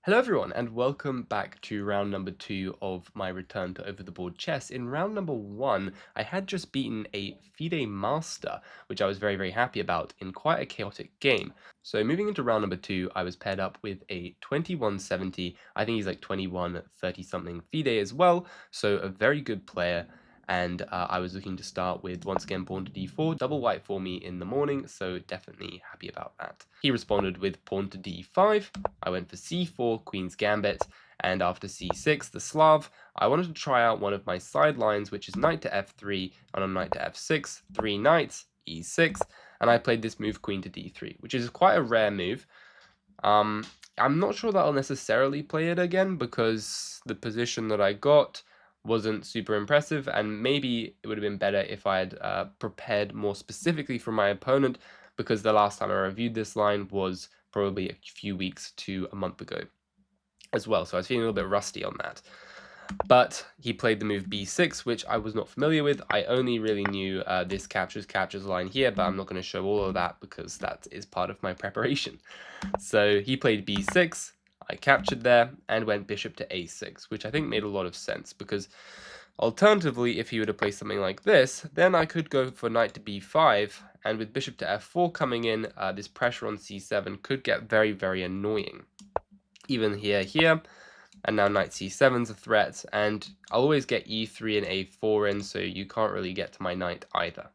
Hello everyone, and welcome back to round number 2 of my return to over the board chess. In round number 1, I had just beaten a FIDE master, which I was very happy about in quite a chaotic game. So moving into round number 2, I was paired up with a 2170, I think he's like 2130 something FIDE as well, so a very good player. And I was looking to start with, once again, pawn to d4, double white for me in the morning, so definitely happy about that. He responded with pawn to d5, I went for c4, queen's gambit, and after c6, the Slav, I wanted to try out one of my sidelines, which is knight to f3, and on knight to f6, 3 knights, e6, and I played this move queen to d3, which is quite a rare move. I'm not sure that I'll necessarily play it again, because the position that I got wasn't super impressive, and maybe it would have been better if I had prepared more specifically for my opponent, because the last time I reviewed this line was probably a few weeks to a month ago as well, so I was feeling a little bit rusty on that. But he played the move b6, which I was not familiar with. I only really knew this captures line here, but I'm not going to show all of that because that is part of my preparation. So he played b6, I captured there, and went bishop to a6, which I think made a lot of sense, because alternatively, if he were to play something like this, then I could go for knight to b5, and with bishop to f4 coming in, this pressure on c7 could get very annoying. Even here, and now knight c7's a threat, and I'll always get e3 and a4 in, so you can't really get to my knight either.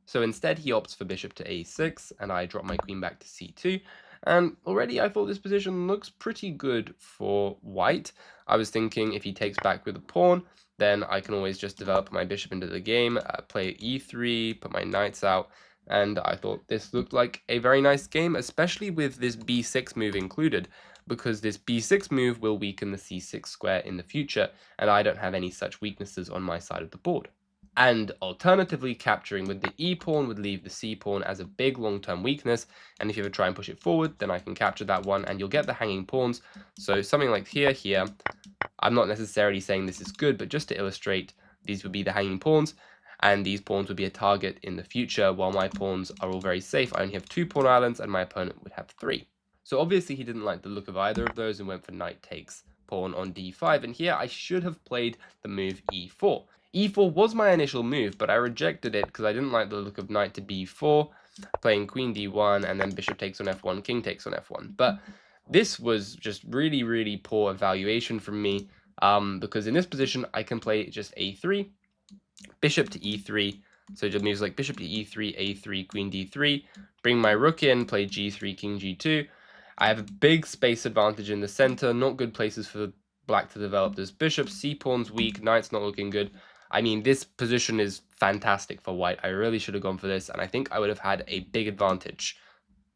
So instead he opts for bishop to a6, and I drop my queen back to c2, and already I thought this position looks pretty good for white. I was thinking if he takes back with a pawn, then I can always just develop my bishop into the game, play e3, put my knights out, and I thought this looked like a very nice game, especially with this b6 move included, because this b6 move will weaken the c6 square in the future, and I don't have any such weaknesses on my side of the board. And alternatively, capturing with the e-pawn would leave the c-pawn as a big long-term weakness, and if you ever try and push it forward, then I can capture that one, and you'll get the hanging pawns. So something like here, I'm not necessarily saying this is good, but just to illustrate, these would be the hanging pawns, and these pawns would be a target in the future, while my pawns are all very safe. I only have 2 pawn islands, and my opponent would have 3. So obviously he didn't like the look of either of those and went for knight takes pawn on d5, and here I should have played the move e4. e4 was my initial move, but I rejected it because I didn't like the look of knight to b4, playing queen d1, and then bishop takes on f1, king takes on f1. But this was just really poor evaluation from me, because in this position I can play just a3, bishop to e3, so just moves like bishop to e3, a3, queen d3, bring my rook in, play g3, king g2. I have a big space advantage in the center, not good places for black to develop this bishop, c-pawn's weak, knight's not looking good. I mean, this position is fantastic for white. I really should have gone for this, and I think I would have had a big advantage.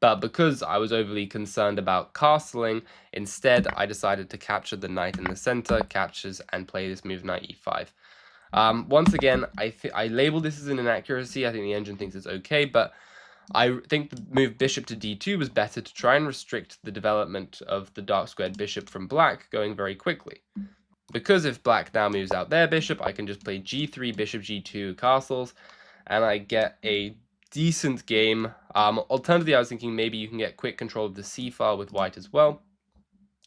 But because I was overly concerned about castling, instead I decided to capture the knight in the center, captures, and play this move knight e5. Once again, I label this as an inaccuracy. I think the engine thinks it's okay, but I think the move bishop to d2 was better to try and restrict the development of the dark squared bishop from black going very quickly. Because if black now moves out their bishop, I can just play g3, bishop g2 castles, and I get a decent game. Alternatively, I was thinking maybe you can get quick control of the c file with white as well.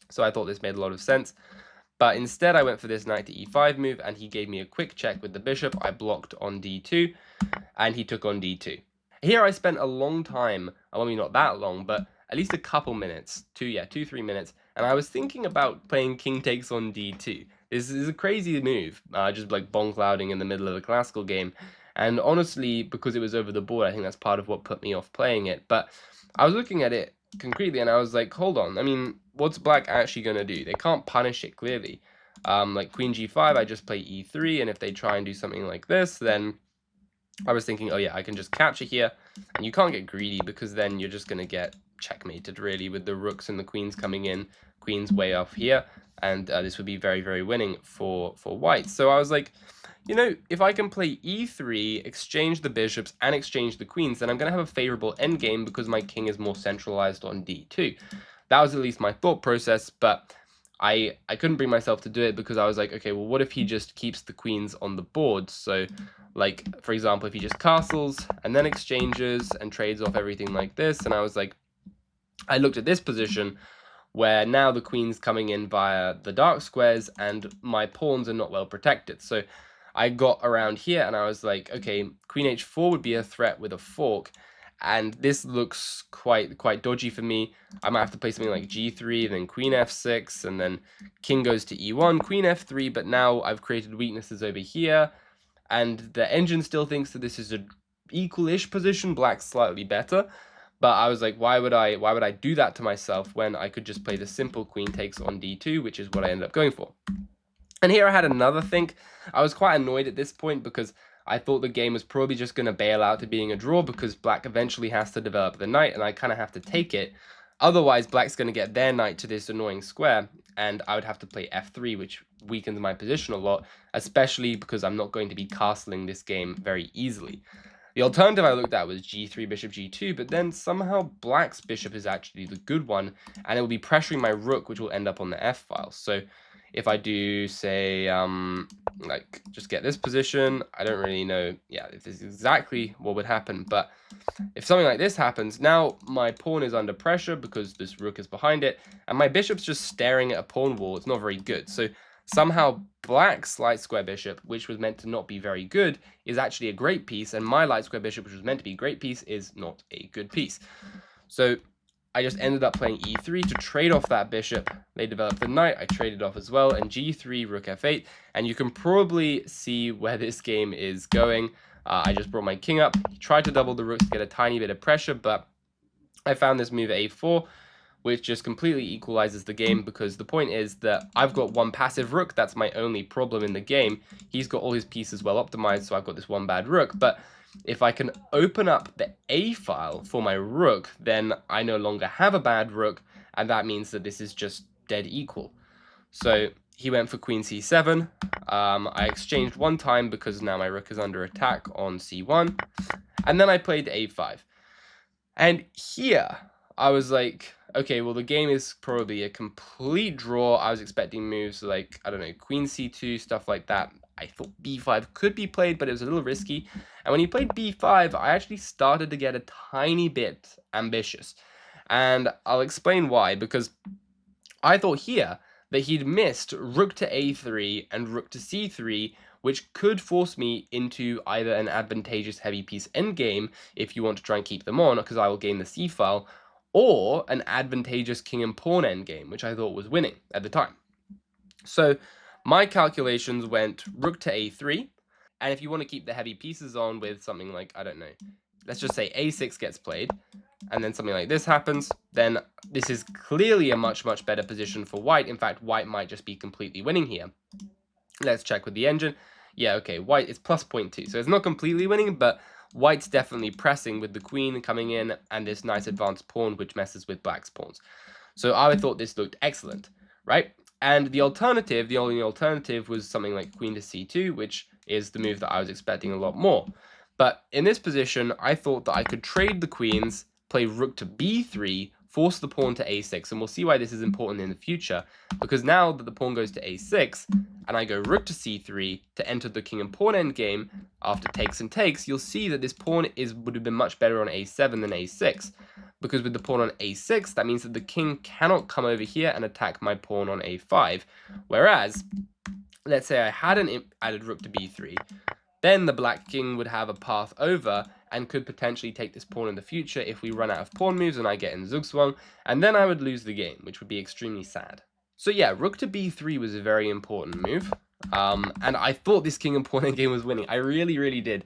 So I thought this made a lot of sense. But instead, I went for this knight to e5 move, and he gave me a quick check with the bishop. I blocked on d2, and he took on d2. Here I spent a long time, well, maybe not that long, but at least a couple minutes, 2-3 minutes, and I was thinking about playing king takes on d2. This is a crazy move, just like bonk clouding in the middle of a classical game, and honestly, because it was over the board, I think that's part of what put me off playing it. But I was looking at it concretely, and I was like, hold on, I mean, what's black actually going to do? They can't punish it, clearly. Like queen g5, I just play e3, and if they try and do something like this, then I was thinking, oh yeah, I can just capture here, and you can't get greedy because then you're just going to get checkmated, really, with the rooks and the queens coming in, queens way off here, and this would be very winning for white. So I was like, you know, if I can play e3, exchange the bishops, and exchange the queens, then I'm going to have a favorable endgame because my king is more centralized on d2. That was at least my thought process, but I couldn't bring myself to do it because I was like, okay, well, what if he just keeps the queens on the board? So, like, for example, if he just castles and then exchanges and trades off everything like this, and I was like, I looked at this position, where now the queen's coming in via the dark squares and my pawns are not well protected. So I got around here and I was like, okay, queen h4 would be a threat with a fork, and this looks quite dodgy for me. I might have to play something like g3, then queen f6, and then king goes to e1, queen f3, but now I've created weaknesses over here, and the engine still thinks that this is a equal-ish position, black's slightly better. But I was like, why would I do that to myself when I could just play the simple queen takes on d2, which is what I ended up going for. And here I had another think. I was quite annoyed at this point because I thought the game was probably just going to bail out to being a draw because black eventually has to develop the knight and I kind of have to take it. Otherwise, black's going to get their knight to this annoying square and I would have to play f3, which weakens my position a lot, especially because I'm not going to be castling this game very easily. The alternative I looked at was g3, bishop g2, but then somehow black's bishop is actually the good one, and it will be pressuring my rook, which will end up on the f-file. So if I do, say, like, just get this position, I don't really know, yeah, if this is exactly what would happen, but if something like this happens, now my pawn is under pressure because this rook is behind it, and my bishop's just staring at a pawn wall. It's not very good. So somehow black's light square bishop, which was meant to not be very good, is actually a great piece, and my light square bishop, which was meant to be a great piece, is not a good piece. So I just ended up playing e3 to trade off that bishop. They developed the knight, I traded off as well, and g3, rook f8, and you can probably see where this game is going. I just brought my king up, tried to double the rooks to get a tiny bit of pressure, but I found this move a4, which just completely equalizes the game, because the point is that I've got one passive rook. That's my only problem in the game. He's got all his pieces well optimized, so I've got this one bad rook. But if I can open up the A file for my rook, then I no longer have a bad rook, and that means that this is just dead equal. So he went for queen c7. I exchanged one time because now my rook is under attack on c1, and then I played a5. And here I was like, okay, well, the game is probably a complete draw. I was expecting moves like, I don't know, queen c2, stuff like that. I thought b5 could be played, but it was a little risky. And when he played b5, I actually started to get a tiny bit ambitious. And I'll explain why, because I thought here that he'd missed rook to a3 and rook to c3, which could force me into either an advantageous heavy piece endgame if you want to try and keep them on, because I will gain the c-file, or an advantageous king and pawn endgame, which I thought was winning at the time. So my calculations went rook to a3, and if you want to keep the heavy pieces on with something like, I don't know, let's just say a6 gets played, and then something like this happens, then this is clearly a much better position for white. In fact, white might just be completely winning here. Let's check with the engine. Yeah, okay, white is plus 0.2, so it's not completely winning, but white's definitely pressing with the queen coming in and this nice advanced pawn which messes with black's pawns. So I thought this looked excellent, right? And the alternative, the only alternative, was something like queen to c2, which is the move that I was expecting a lot more. But in this position, I thought that I could trade the queens, play rook to b3, force the pawn to a6, and we'll see why this is important in the future, because now that the pawn goes to a6, and I go rook to c3 to enter the king and pawn endgame after takes and takes, you'll see that this pawn would have been much better on a7 than a6, because with the pawn on a6, that means that the king cannot come over here and attack my pawn on a5, whereas, let's say I hadn't added rook to b3, then the black king would have a path over and could potentially take this pawn in the future if we run out of pawn moves and I get in Zugzwang, and then I would lose the game, which would be extremely sad. So yeah, rook to b3 was a very important move, and I thought this king and pawn endgame was winning. I really did.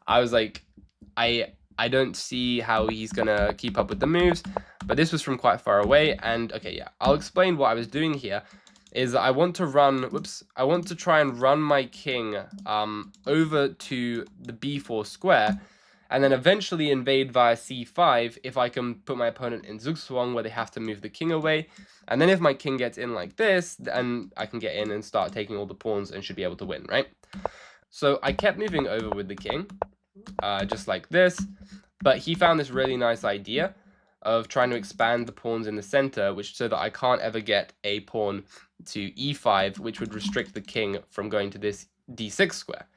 I was like, I don't see how he's gonna keep up with the moves, but this was from quite far away, and okay, yeah, I'll explain what I was doing here. Is I want to try and run my king over to the b4 square, and then eventually invade via c5 if I can put my opponent in Zugzwang where they have to move the king away. And then if my king gets in like this, then I can get in and start taking all the pawns and should be able to win, right? So I kept moving over with the king, just like this, but he found this really nice idea of trying to expand the pawns in the center, so that I can't ever get a pawn to e5, which would restrict the king from going to this d6 square.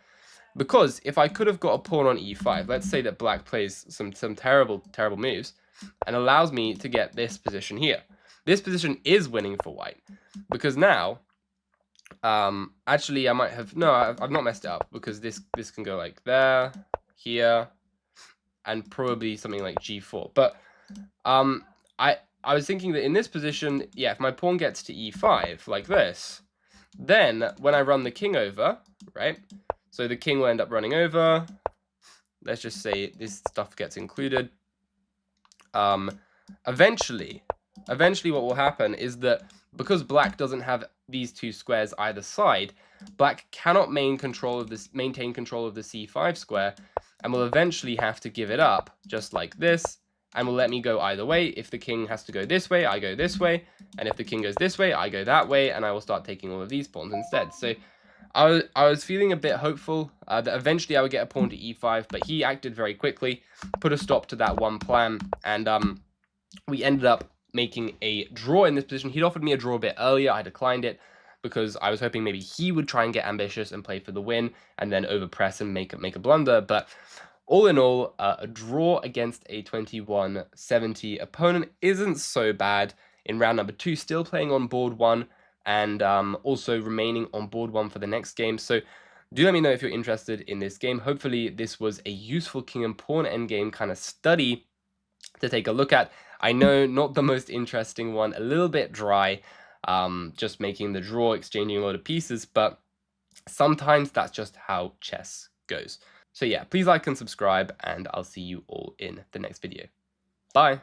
Because if I could have got a pawn on e5, let's say that black plays some terrible moves, and allows me to get this position here. this position is winning for white, because now, actually I might have, no, I've not messed it up, because this can go like there, here, and probably something like g4. But I was thinking that in this position, yeah, if my pawn gets to e5 like this, then when I run the king over, right, so the king will end up running over. Let's just say this stuff gets included. Eventually what will happen is that because black doesn't have these two squares either side, black cannot maintain control of the c5 square, and will eventually have to give it up, just like this, and will let me go either way. If the king has to go this way, I go this way, and if the king goes this way, I go that way, and I will start taking all of these pawns instead. So I was feeling a bit hopeful that eventually I would get a pawn to e5, but he acted very quickly, put a stop to that one plan, and we ended up making a draw in this position. He'd offered me a draw a bit earlier. I declined it because I was hoping maybe he would try and get ambitious and play for the win and then overpress and make a blunder. But all in all, a draw against a 2170 opponent isn't so bad in round number 2, still playing on board 1 and also remaining on board 1 for the next game. So do let me know if you're interested in this game. Hopefully this was a useful king and pawn endgame kind of study to take a look at. I know, not the most interesting one, a little bit dry, just making the draw, exchanging a lot of pieces, but sometimes that's just how chess goes. So yeah, please like and subscribe, and I'll see you all in the next video. Bye!